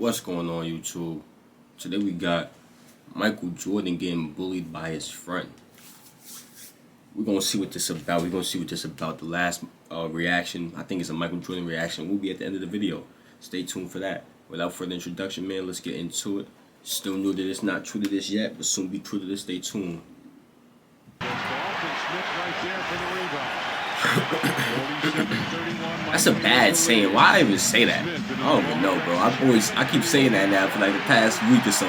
What's going on, YouTube? Today we got Michael Jordan getting bullied by his friend. We're gonna see what this about. We're gonna see what this about. The last reaction, I think it's a Michael Jordan reaction, will be at the end of the video. Stay tuned for that. Without further introduction, man, let's get into it. Still new to this, not true to this yet, but soon be true to this. Stay tuned. That's a bad saying. Why even say that? I don't even know, bro. I keep saying that now for like the past week or so.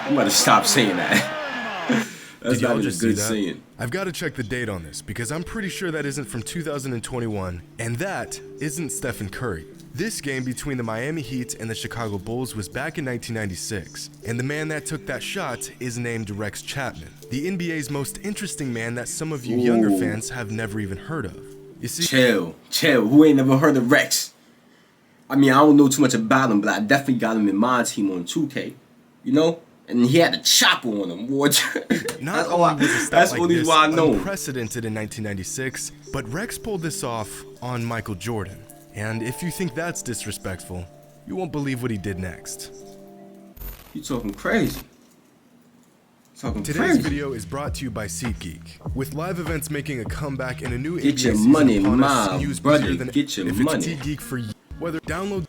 I'm about to stop saying that. That's not just a good saying. I've got to check the date on this because I'm pretty sure that isn't from 2021, and that isn't Stephen Curry. This game between the Miami Heat and the Chicago Bulls was back in 1996, and the man that took that shot is named Rex Chapman, the NBA's most interesting man that some of you younger fans have never even heard of. You see, chill. Who ain't never heard of Rex? I mean, I don't know too much about him, but I definitely got him in my team on 2K. You know? And he had a chopper on him. Not only was a stat like this unprecedented in 1996, but Rex pulled this off on Michael Jordan. And if you think that's disrespectful, you won't believe what he did next. You talking crazy. Today's video is brought to you by SeatGeek, with live events making a comeback in a new Get NBA your season money, upon us, my news brother. busier than Get your if money. It's SeatGeek for you. Whether download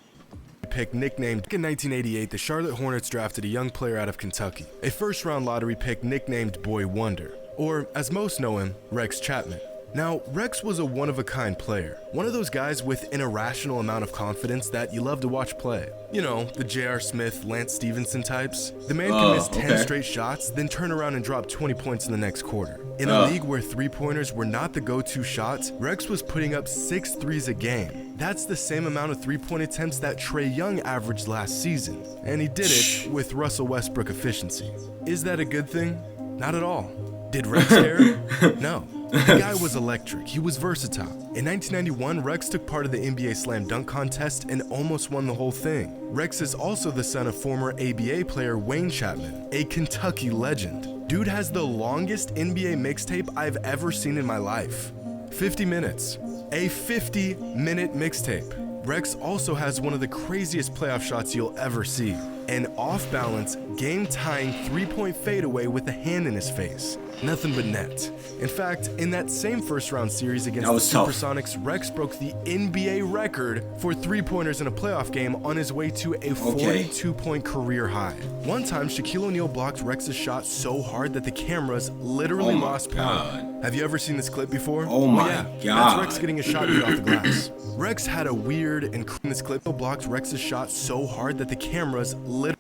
pick nicknamed in 1988, the Charlotte Hornets drafted a young player out of Kentucky, a first-round lottery pick nicknamed Boy Wonder, or as most know him, Rex Chapman. Now, Rex was a one-of-a-kind player, one of those guys with an irrational amount of confidence that you love to watch play. You know, the J.R. Smith, Lance Stevenson types. The man can miss 10 straight shots, then turn around and drop 20 points in the next quarter. In a league where three-pointers were not the go-to shots, Rex was putting up 6 threes a game. That's the same amount of three-point attempts that Trae Young averaged last season, and he did it with Russell Westbrook efficiency. Is that a good thing? Not at all. Did Rex care? No. The guy was electric. He was versatile. In 1991, Rex took part of the NBA Slam Dunk Contest and almost won the whole thing. Rex is also the son of former ABA player Wayne Chapman, a Kentucky legend. Dude has the longest NBA mixtape I've ever seen in my life. 50 minutes. A 50-minute mixtape. Rex also has one of the craziest playoff shots you'll ever see. An off-balance, game-tying three-point fadeaway with a hand in his face. Nothing but net. In fact, in that same first-round series against the Supersonics, Rex broke the NBA record for three-pointers in a playoff game on his way to a 42-point career high. One time, Shaquille O'Neal blocked Rex's shot so hard that the cameras literally lost power. Have you ever seen this clip before? Oh my God. That's Rex getting a shot beat off the glass. Rex had a weird and this clip blocked Rex's shot so hard that the cameras literally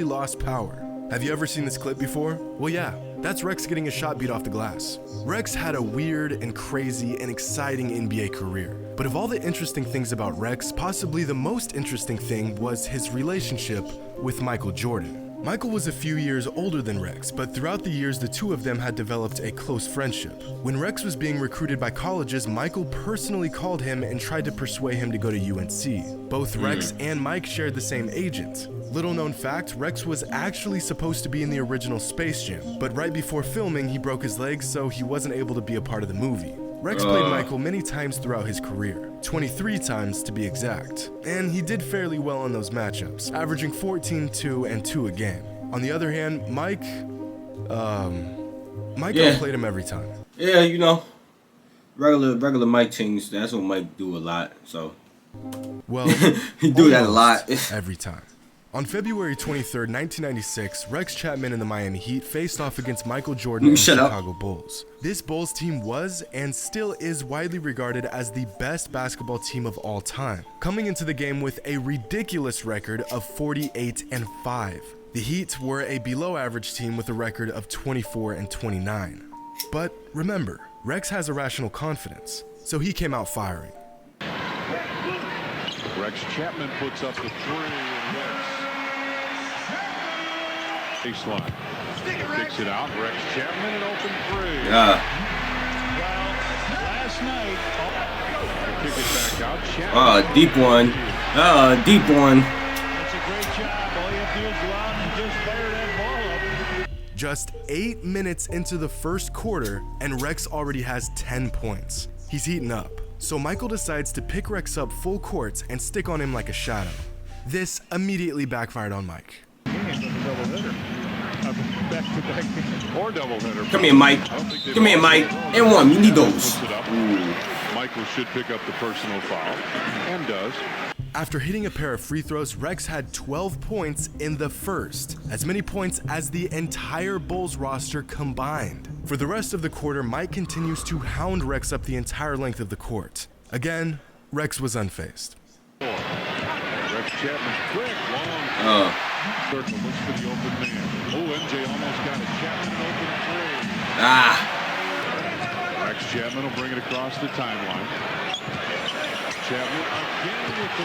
lost power. Have you ever seen this clip before? Well, yeah, that's Rex getting a shot beat off the glass. Rex had a weird and crazy and exciting NBA career. But of all the interesting things about Rex, possibly the most interesting thing was his relationship with Michael Jordan. Michael was a few years older than Rex, but throughout the years, the two of them had developed a close friendship. When Rex was being recruited by colleges, Michael personally called him and tried to persuade him to go to UNC. Both Rex and Mike shared the same agent. Little known fact, Rex was actually supposed to be in the original Space Jam, but right before filming, he broke his leg, so he wasn't able to be a part of the movie. Rex played Michael many times throughout his career, 23 times to be exact, and he did fairly well in those matchups, averaging 14, 2, and 2 a game. On the other hand, Mike outplayed him every time. Yeah, you know, regular Mike things, that's what Mike do a lot, so. Well, he do that a lot. Every time. On February 23rd, 1996, Rex Chapman and the Miami Heat faced off against Michael Jordan and the Chicago Bulls. This Bulls team was, and still is, widely regarded as the best basketball team of all time, coming into the game with a ridiculous record of 48-5. The Heat were a below-average team with a record of 24-29. But remember, Rex has irrational confidence, so he came out firing. Rex Chapman puts up the three and hits. Baseline. Kicks it out. Rex Chapman an open three. Yeah. Well, last night. Kick it back out. Chapman. Deep one. Deep one. That's a great job. All you have to do is go out and just fire that ball up. Just 8 minutes into the first quarter, and Rex already has 10 points. He's heating up. so Michael decides to pick Rex up full court and stick on him like a shadow. This immediately backfired on Mike. Or double hitter. Come here, Mike. Come here, Mike. And one. You need those. Michael should pick up the personal foul, and does. After hitting a pair of free throws, Rex had 12 points in the first, as many points as the entire Bulls roster combined. For the rest of the quarter, Mike continues to hound Rex up the entire length of the court. Again, Rex was unfazed. Rex Chapman, quick, long circle, looks for the open man. Oh, MJ almost got it. Chapman open three. Rex Chapman will bring it across the timeline. Chapman again with the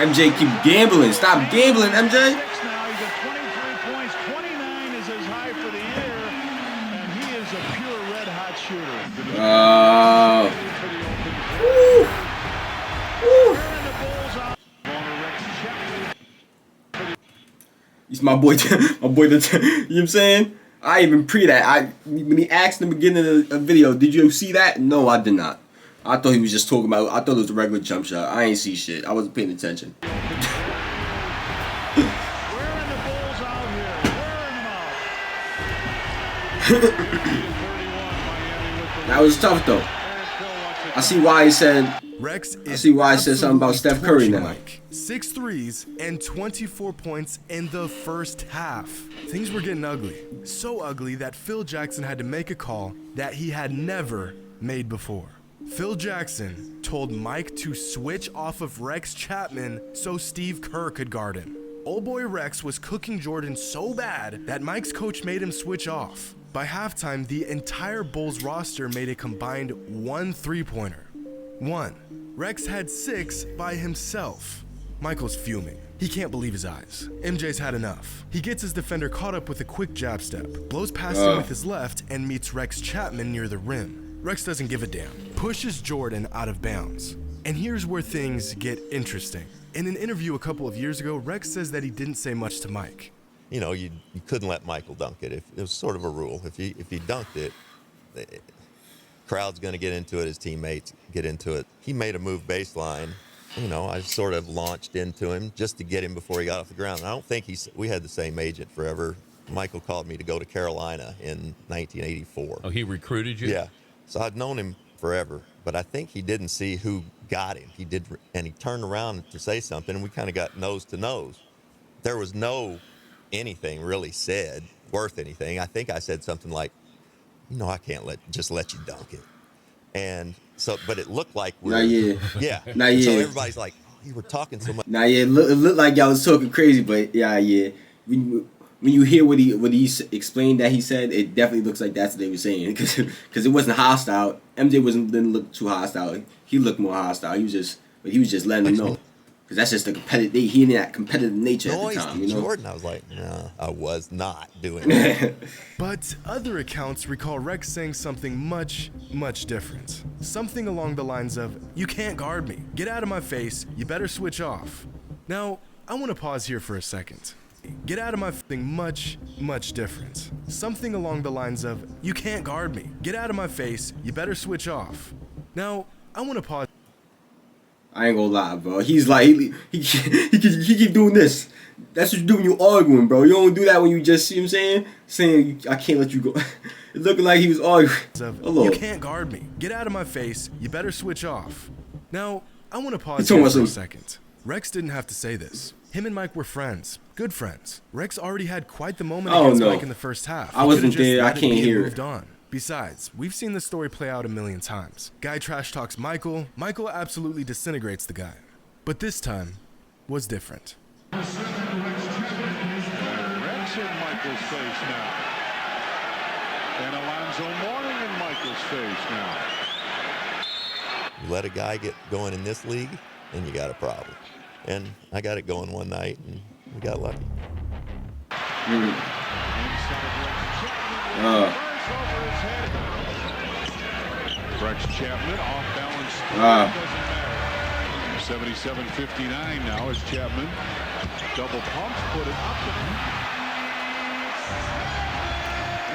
MJ keep gambling. Stop gambling, MJ. now. He's got 23 points. 29 is his high for the year, and he is a pure red-hot shooter. He's my boy. My boy. You know what I'm saying? I even that. When he asked in the beginning of the video, did you see that? No, I did not. I thought he was just talking about. I thought it was a regular jump shot. I ain't see shit. I wasn't paying attention. That was tough though. I see why he said. Rex I see why I said something about Steph Curry now. Mike. 6 threes and 24 points in the first half. Things were getting ugly. So ugly that Phil Jackson had to make a call that he had never made before. Phil Jackson told Mike to switch off of Rex Chapman so Steve Kerr could guard him. Old boy Rex was cooking Jordan so bad that Mike's coach made him switch off. By halftime, the entire Bulls roster made a combined 1 3-pointer. 1. Rex had 6 by himself. Michael's fuming. He can't believe his eyes. MJ's had enough. He gets his defender caught up with a quick jab step, blows past him with his left, and meets Rex Chapman near the rim. Rex doesn't give a damn, pushes Jordan out of bounds. And here's where things get interesting. In an interview a couple of years ago, Rex says that he didn't say much to Mike. You know, you couldn't let Michael dunk it. It was sort of a rule. If he dunked it, the crowd's going to get into it, his teammates get into it. He made a move baseline. You know, I sort of launched into him just to get him before he got off the ground. And I don't think we had the same agent forever. Michael called me to go to Carolina in 1984. Oh, he recruited you? Yeah. So I'd known him forever, but I think he didn't see who got him. He did, and he turned around to say something, and we kind of got nose to nose. There was no anything really said worth anything. I think I said something like, you know, I can't just let you dunk it. And so, but it looked like we're, yeah. Nah, yeah. So everybody's like, oh, you were talking so much. Nah, yeah, it looked like y'all was talking crazy, but yeah. When you hear what he explained that he said, it definitely looks like that's what they were saying, because it wasn't hostile. MJ didn't look too hostile. He looked more hostile. He was just letting them know, because that's just the competitive. He in that competitive nature at the time. You know? Jordan, I was like, no, I was not doing that. But other accounts recall Rex saying something much, much different. Something along the lines of, "You can't guard me. Get out of my face. You better switch off." Now, I want to pause here for a second. Get out of my thing much, much different. Something along the lines of, "You can't guard me. Get out of my face. You better switch off." Now, I want to pause. I ain't gonna lie, bro. He's like, he keep doing this. That's what you do when you arguing, bro. You don't do that when you just, see what I'm saying? Saying, I can't let you go. It looked like he was arguing. You can't guard me. Get out of my face. You better switch off. Now, I want to pause here for a second. Rex didn't have to say this. Him and Mike were friends. Good friends. Rex already had quite the moment against Mike in the first half. I wasn't there. I can't hear it. On. Besides, we've seen this story play out a million times. Guy trash talks Michael. Michael absolutely disintegrates the guy. But this time was different. Rex in Michael's face now. And Alonzo Mourning in Michael's face now. You let a guy get going in this league, and you got a problem. And I got it going one night, and we got lucky. Rex Chapman off balance. 77-59 now as Chapman double pumps, put it up.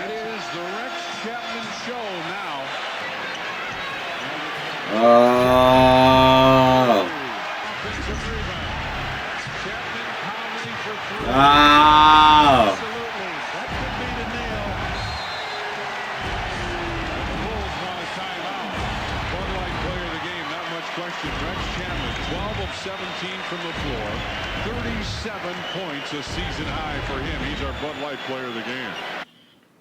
It is the Rex Chapman show now. And the Oh. Oh. Rex Chapman, 12 of 17 from the floor, 37 points, a season high for him. He's our Bud Light player of the game.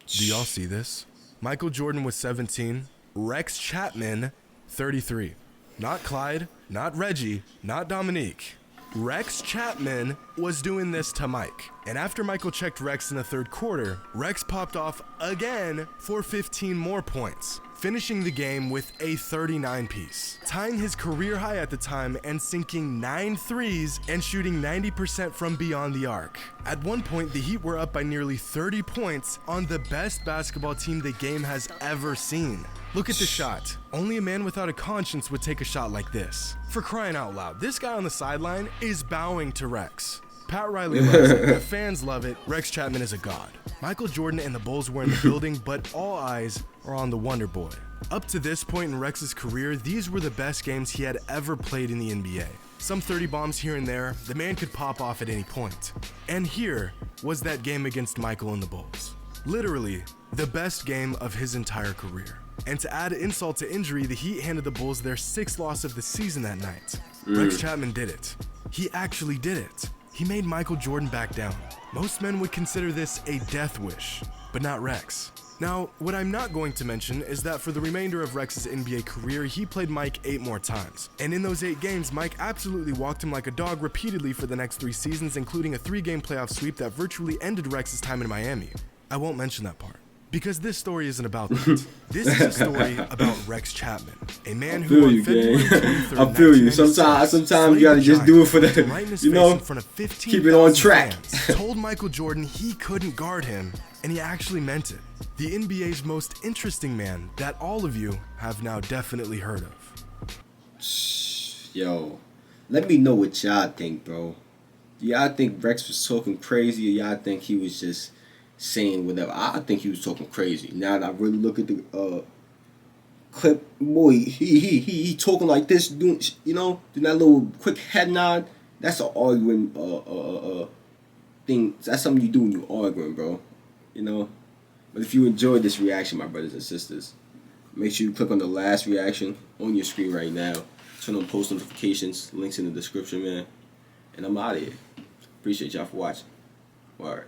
Do y'all see this? Michael Jordan was 17, Rex Chapman 33. Not Clyde, not Reggie, not Dominique. Rex Chapman was doing this to Mike. And after Michael checked Rex in the third quarter, Rex popped off again for 15 more points, finishing the game with a 39-piece, tying his career high at the time and sinking 9 threes and shooting 90% from beyond the arc. At one point, the Heat were up by nearly 30 points on the best basketball team the game has ever seen. Look at the shot. Only a man without a conscience would take a shot like this. For crying out loud, this guy on the sideline is bowing to Rex. Pat Riley loves it, the fans love it, Rex Chapman is a god. Michael Jordan and the Bulls were in the building, but all eyes are on the Wonder Boy. Up to this point in Rex's career, these were the best games he had ever played in the NBA. Some 30 bombs here and there, the man could pop off at any point. And here was that game against Michael and the Bulls. Literally, the best game of his entire career. And to add insult to injury, the Heat handed the Bulls their 6th loss of the season that night. Rex Chapman did it. He actually did it. He made Michael Jordan back down. Most men would consider this a death wish, but not Rex. Now, what I'm not going to mention is that for the remainder of Rex's NBA career, he played Mike 8 more times. And in those 8 games, Mike absolutely walked him like a dog repeatedly for the next 3 seasons, including a 3-game playoff sweep that virtually ended Rex's time in Miami. I won't mention that part, because this story isn't about that. This is a story about Rex Chapman, a man who on February 23rd, I feel you. Sometimes you gotta just do it for the, you know, keep it on track. Told Michael Jordan he couldn't guard him, and he actually meant it. The NBA's most interesting man that all of you have now definitely heard of. Yo, let me know what y'all think, bro. Do y'all think Rex was talking crazy, or y'all think he was just saying whatever? I think he was talking crazy. Now that I really look at the clip, boy, he talking like this, doing, you know, doing that little quick head nod. That's an arguing thing. That's something you do when you arguing, bro. You know. But if you enjoyed this reaction, my brothers and sisters, make sure you click on the last reaction on your screen right now. Turn on post notifications. Links in the description, man. And I'm out of here. Appreciate y'all for watching. All right.